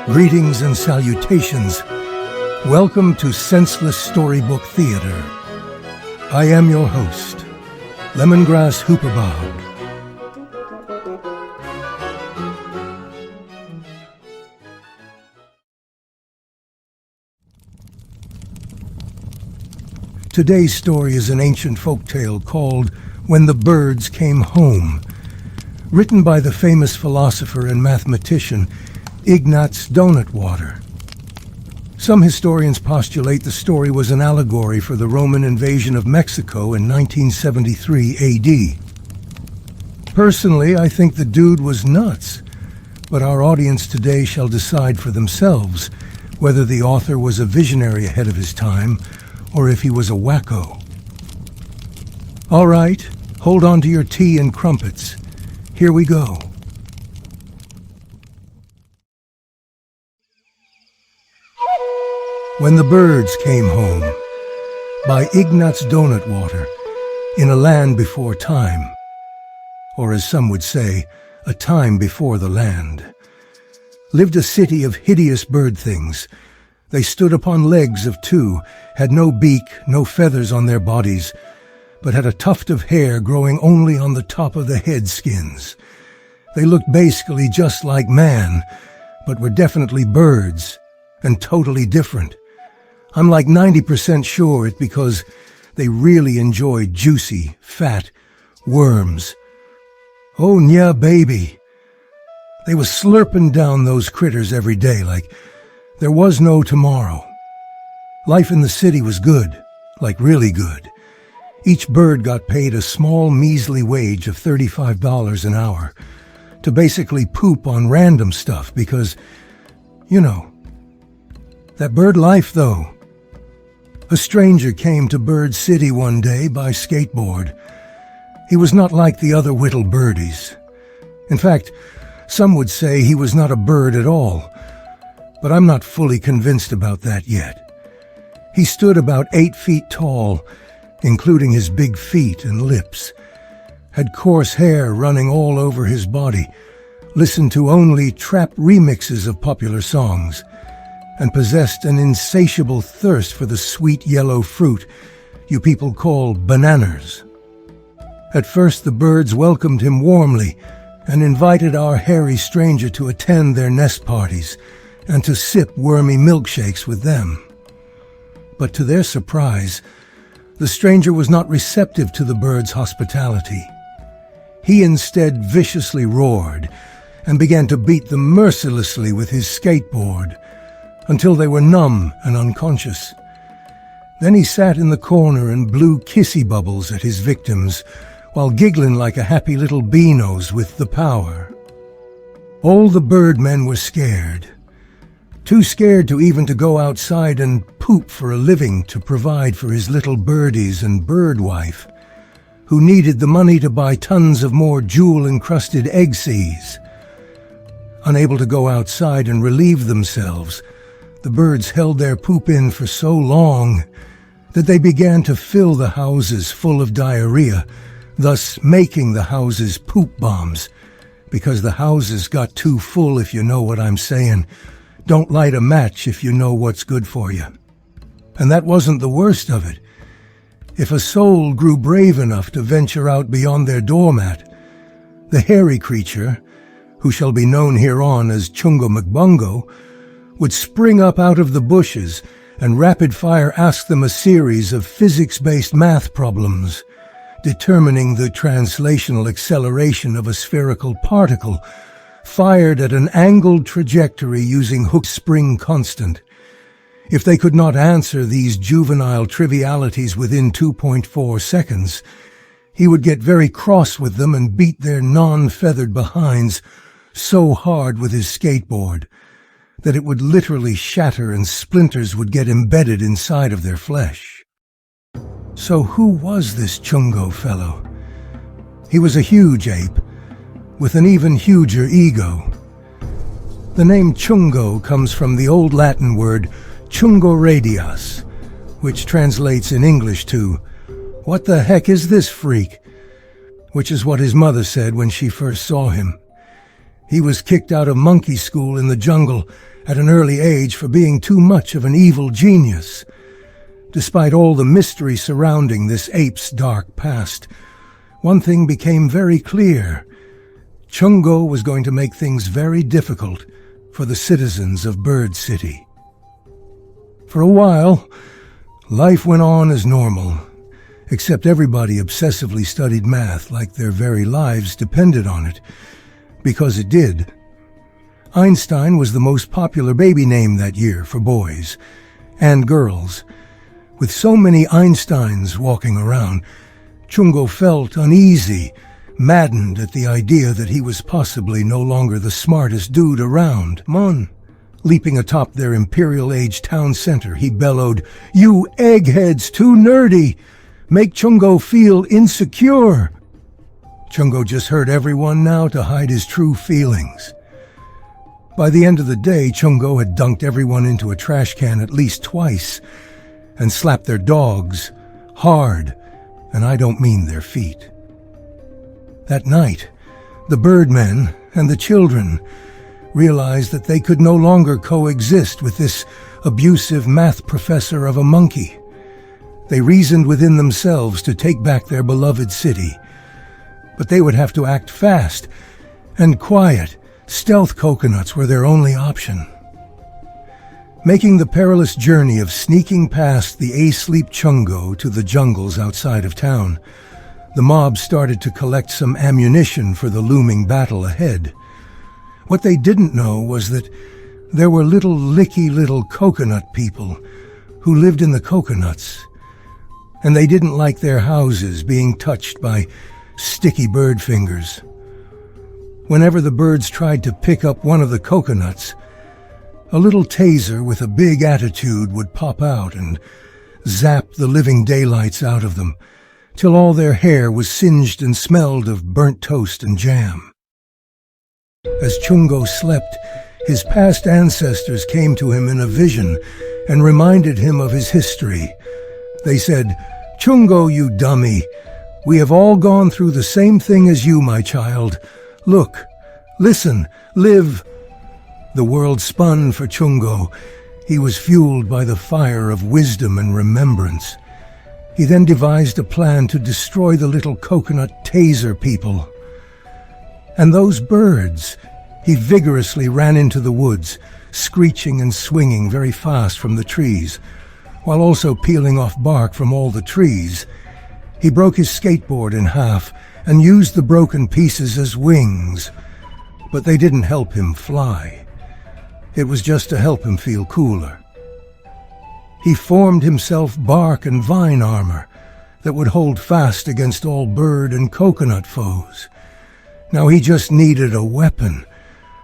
Greetings and salutations. Welcome to Senseless Storybook Theater. I am your host, Lemongrass Hooperbob. Today's story is an ancient folktale called When the Birds Came Home, written by the famous philosopher and mathematician Ignaz Donutwater. Some historians postulate the story was an allegory for the Roman invasion of Mexico in 1973 AD. Personally, I think the dude was nuts, but our audience today shall decide for themselves whether the author was a visionary ahead of his time or if he was a wacko. All right, hold on to your tea and crumpets. Here we go. When the Birds Came Home, by Ignaz Donutwater, in a land before time, or as some would say, a time before the land, lived a city of hideous bird things. They stood upon legs of two, had no beak, no feathers on their bodies, but had a tuft of hair growing only on the top of the head skins. They looked basically just like man, but were definitely birds, and totally different. I'm like 90% sure it's because they really enjoyed juicy, fat worms. Oh, yeah, baby. They was slurping down those critters every day like there was no tomorrow. Life in the city was good, like really good. Each bird got paid a small, measly wage of $35 an hour to basically poop on random stuff because, you know, that bird life, though. A stranger came to Bird City one day by skateboard. He was not like the other whittle birdies. In fact, some would say he was not a bird at all, but I'm not fully convinced about that yet. He stood about 8 feet tall, including his big feet and lips, had coarse hair running all over his body, listened to only trap remixes of popular songs, and possessed an insatiable thirst for the sweet yellow fruit you people call bananas. At first the birds welcomed him warmly and invited our hairy stranger to attend their nest parties and to sip wormy milkshakes with them. But to their surprise, the stranger was not receptive to the birds' hospitality. He instead viciously roared and began to beat them mercilessly with his skateboard until they were numb and unconscious. Then he sat in the corner and blew kissy bubbles at his victims while giggling like a happy little beano with the power. All the birdmen were scared. Too scared to even to go outside and poop for a living to provide for his little birdies and bird wife, who needed the money to buy tons of more jewel-encrusted egg seeds. Unable to go outside and relieve themselves, the birds held their poop in for so long that they began to fill the houses full of diarrhea, thus making the houses poop bombs, because the houses got too full, if you know what I'm saying. Don't light a match if you know what's good for you. And that wasn't the worst of it. If a soul grew brave enough to venture out beyond their doormat, the hairy creature, who shall be known hereon as Chungo McBungo, would spring up out of the bushes and rapid-fire ask them a series of physics-based math problems, determining the translational acceleration of a spherical particle fired at an angled trajectory using Hooke's spring constant. If they could not answer these juvenile trivialities within 2.4 seconds, he would get very cross with them and beat their non-feathered behinds so hard with his skateboard that it would literally shatter and splinters would get embedded inside of their flesh. So who was this Chungo fellow? He was a huge ape, with an even huger ego. The name Chungo comes from the old Latin word Chungo radius, which translates in English to, "What the heck is this freak?" which is what his mother said when she first saw him. He was kicked out of monkey school in the jungle at an early age for being too much of an evil genius. Despite all the mystery surrounding this ape's dark past, one thing became very clear. Chungo was going to make things very difficult for the citizens of Bird City. For a while, life went on as normal, except everybody obsessively studied math like their very lives depended on it, because it did. Einstein was the most popular baby name that year for boys and girls. With so many Einsteins walking around, Chungo felt uneasy, maddened at the idea that he was possibly no longer the smartest dude around. Mon! Leaping atop their imperial-age town center, he bellowed, "You eggheads, too nerdy! Make Chungo feel insecure!" Chungo just heard everyone now to hide his true feelings. By the end of the day, Chungo had dunked everyone into a trash can at least twice, and slapped their dogs hard, and I don't mean their feet. That night, the birdmen and the children realized that they could no longer coexist with this abusive math professor of a monkey. They reasoned within themselves to take back their beloved city, but they would have to act fast and quiet. Stealth coconuts were their only option. Making the perilous journey of sneaking past the asleep Chungo to the jungles outside of town, the mob started to collect some ammunition for the looming battle ahead. What they didn't know was that there were licky little coconut people who lived in the coconuts, and they didn't like their houses being touched by sticky bird fingers. Whenever the birds tried to pick up one of the coconuts, a little taser with a big attitude would pop out and zap the living daylights out of them, till all their hair was singed and smelled of burnt toast and jam. As Chungo slept, his past ancestors came to him in a vision and reminded him of his history. They said, "Chungo, you dummy, we have all gone through the same thing as you, my child. Look, listen, live." The world spun for Chungo. He was fueled by the fire of wisdom and remembrance. He then devised a plan to destroy the little coconut taser people. And those birds, he vigorously ran into the woods, screeching and swinging very fast from the trees, while also peeling off bark from all the trees. He broke his skateboard in half and used the broken pieces as wings, but they didn't help him fly. It was just to help him feel cooler. He formed himself bark and vine armor that would hold fast against all bird and coconut foes. Now he just needed a weapon,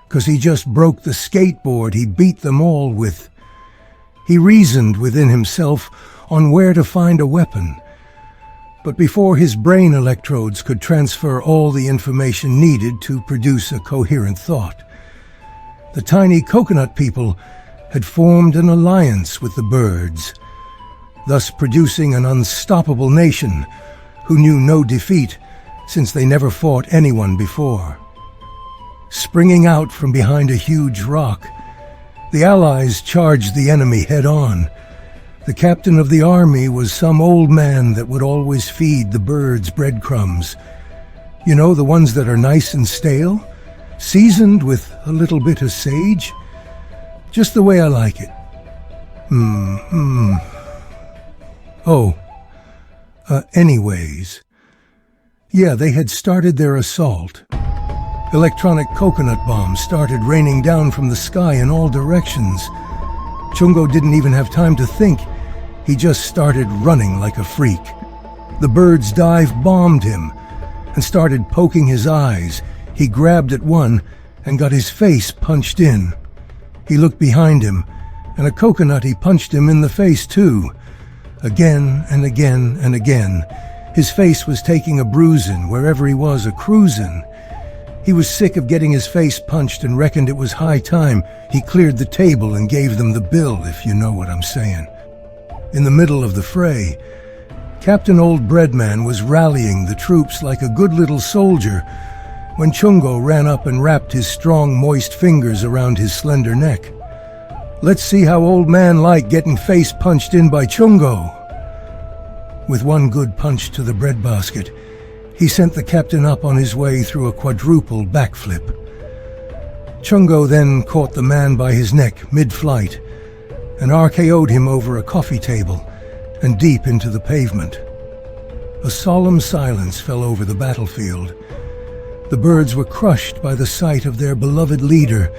'cause he just broke the skateboard he beat them all with. He reasoned within himself on where to find a weapon, but before his brain electrodes could transfer all the information needed to produce a coherent thought, the tiny coconut people had formed an alliance with the birds, thus producing an unstoppable nation who knew no defeat since they never fought anyone before. Springing out from behind a huge rock, the Allies charged the enemy head-on. The captain of the army was some old man that would always feed the birds breadcrumbs. You know, the ones that are nice and stale, seasoned with a little bit of sage. Just the way I like it. Anyways. Yeah, they had started their assault. Electronic coconut bombs started raining down from the sky in all directions. Chungo didn't even have time to think. He just started running like a freak. The birds dive-bombed him and started poking his eyes. He grabbed at one and got his face punched in. He looked behind him, and a coconut he punched him in the face too. Again and again and again. His face was taking a bruising wherever he was a-cruising. He was sick of getting his face punched and reckoned it was high time he cleared the table and gave them the bill, if you know what I'm saying. In the middle of the fray, Captain Old Breadman was rallying the troops like a good little soldier, when Chungo ran up and wrapped his strong, moist fingers around his slender neck. "Let's see how old man like getting face punched in by Chungo." With one good punch to the breadbasket, he sent the captain up on his way through a quadruple backflip. Chungo then caught the man by his neck mid-flight and RKO'd him over a coffee table and deep into the pavement. A solemn silence fell over the battlefield. The birds were crushed by the sight of their beloved leader,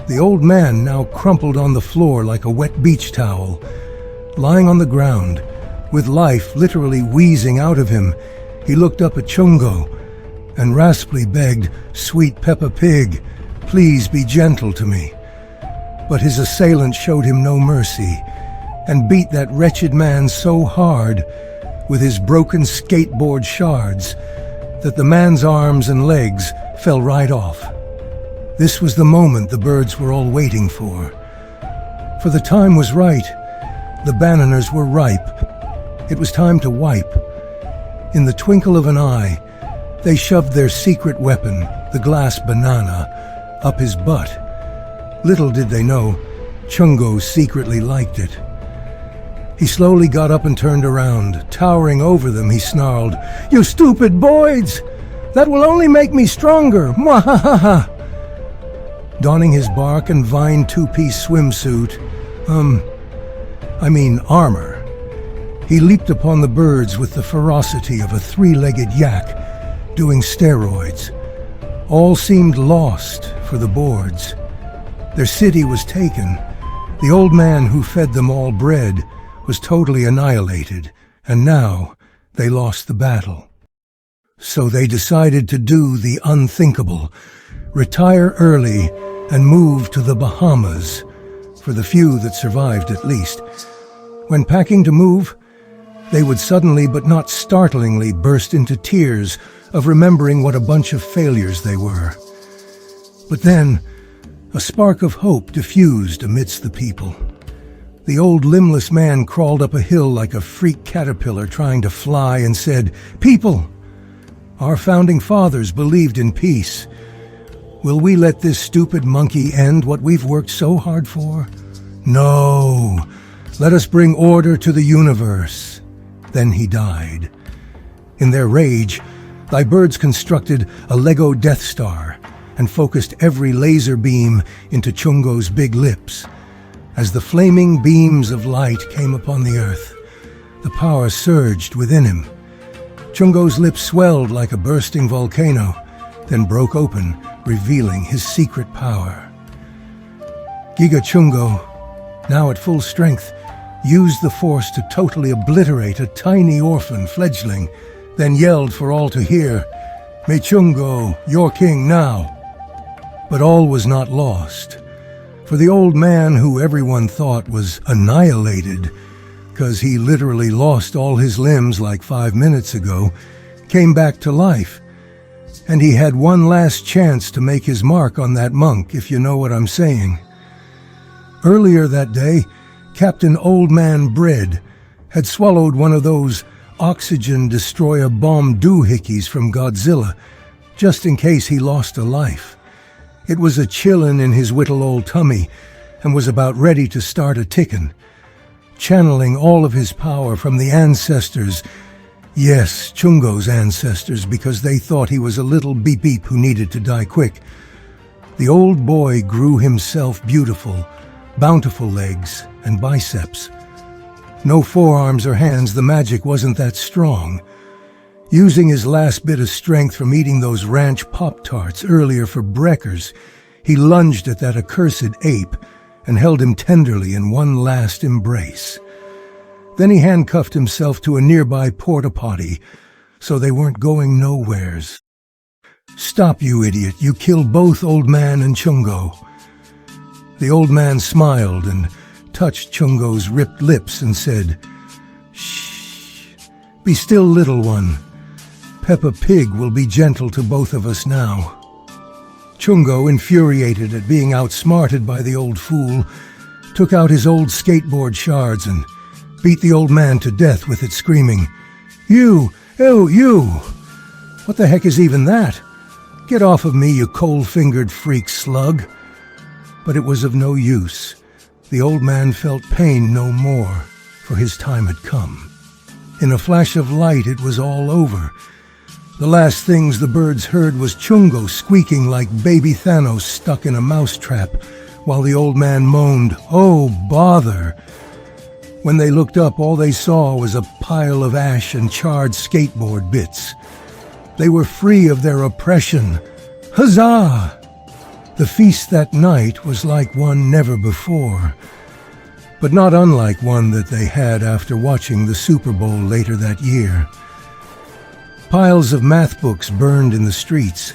the old man now crumpled on the floor like a wet beach towel. Lying on the ground, with life literally wheezing out of him, he looked up at Chungo and raspingly begged, "Sweet Peppa Pig, please be gentle to me." But his assailant showed him no mercy and beat that wretched man so hard with his broken skateboard shards that the man's arms and legs fell right off. This was the moment the birds were all waiting for. For the time was right. The bananas were ripe. It was time to wipe. In the twinkle of an eye, they shoved their secret weapon, the glass banana, up his butt. Little did they know, Chungo secretly liked it. He slowly got up and turned around. Towering over them, he snarled, "You stupid boys! That will only make me stronger! Mwahaha!" Donning his bark and vine two-piece swimsuit, armor, he leaped upon the birds with the ferocity of a three-legged yak doing steroids. All seemed lost for the boards. Their city was taken. The old man who fed them all bread was totally annihilated, and now they lost the battle. So they decided to do the unthinkable, retire early and move to the Bahamas, for the few that survived at least. When packing to move, they would suddenly but not startlingly burst into tears of remembering what a bunch of failures they were. But then, a spark of hope diffused amidst the people. The old limbless man crawled up a hill like a freak caterpillar trying to fly and said, "People, our founding fathers believed in peace. Will we let this stupid monkey end what we've worked so hard for? No, let us bring order to the universe." Then he died. In their rage, thy birds constructed a Lego Death Star and focused every laser beam into Chungo's big lips. As the flaming beams of light came upon the earth, the power surged within him. Chungo's lips swelled like a bursting volcano, then broke open, revealing his secret power. Giga Chungo, now at full strength, used the force to totally obliterate a tiny orphan fledgling, then yelled for all to hear, "May Chungo, your king now." But all was not lost, for the old man who everyone thought was annihilated, 'cause he literally lost all his limbs like 5 minutes ago, came back to life. And he had one last chance to make his mark on that monk, if you know what I'm saying. Earlier that day, Captain Old Man Bread had swallowed one of those oxygen destroyer bomb doohickeys from Godzilla, just in case he lost a life. It was a chillin' in his whittle old tummy and was about ready to start a tickin'. Channeling all of his power from the ancestors, yes, Chungo's ancestors, because they thought he was a little beep-beep who needed to die quick. The old boy grew himself beautiful, bountiful legs and biceps. No forearms or hands, the magic wasn't that strong. Using his last bit of strength from eating those ranch Pop-Tarts earlier for breakers, he lunged at that accursed ape and held him tenderly in one last embrace. Then he handcuffed himself to a nearby porta-potty, so they weren't going nowheres. "Stop, you idiot, you killed both Old Man and Chungo." The old man smiled and touched Chungo's ripped lips and said, "Shh, be still, little one. Peppa Pig will be gentle to both of us now." Chungo, infuriated at being outsmarted by the old fool, took out his old skateboard shards and beat the old man to death with it, screaming, "You! Oh, you! What the heck is even that? "Get off of me, you cold-fingered freak slug." But it was of no use. The old man felt pain no more, for his time had come. In a flash of light, it was all over. The last things the birds heard was Chungo squeaking like baby Thanos stuck in a mousetrap, while the old man moaned, "Oh, bother!" When they looked up, all they saw was a pile of ash and charred skateboard bits. They were free of their oppression. Huzzah! The feast that night was like one never before, but not unlike one that they had after watching the Super Bowl later that year. Piles of math books burned in the streets.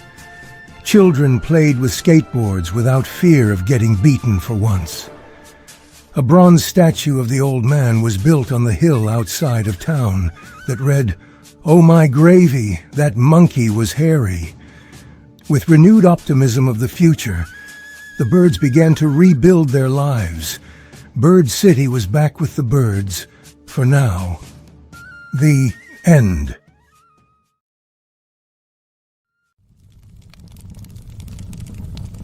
Children played with skateboards without fear of getting beaten for once. A bronze statue of the old man was built on the hill outside of town that read, "Oh my gravy, that monkey was hairy." With renewed optimism of the future, the birds began to rebuild their lives. Bird City was back with the birds, for now. The end.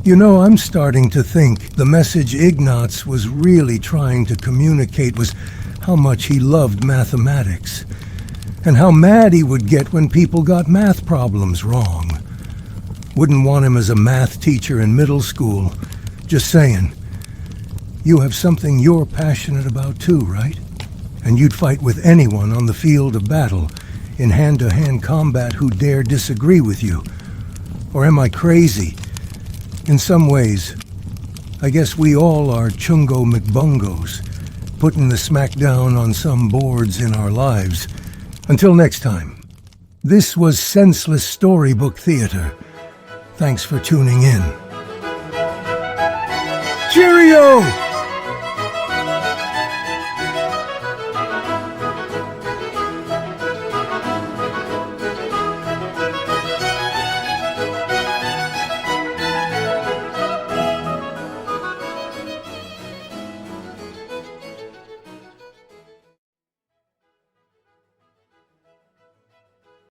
You know, I'm starting to think the message Ignatz was really trying to communicate was how much he loved mathematics, and how mad he would get when people got math problems wrong. Wouldn't want him as a math teacher in middle school. Just saying. You have something you're passionate about too, right? And you'd fight with anyone on the field of battle, in hand-to-hand combat, who dare disagree with you. Or am I crazy? In some ways, I guess we all are Chungo McBungos, putting the smackdown on some boards in our lives. Until next time, this was Senseless Storybook Theater. Thanks for tuning in. Cheerio!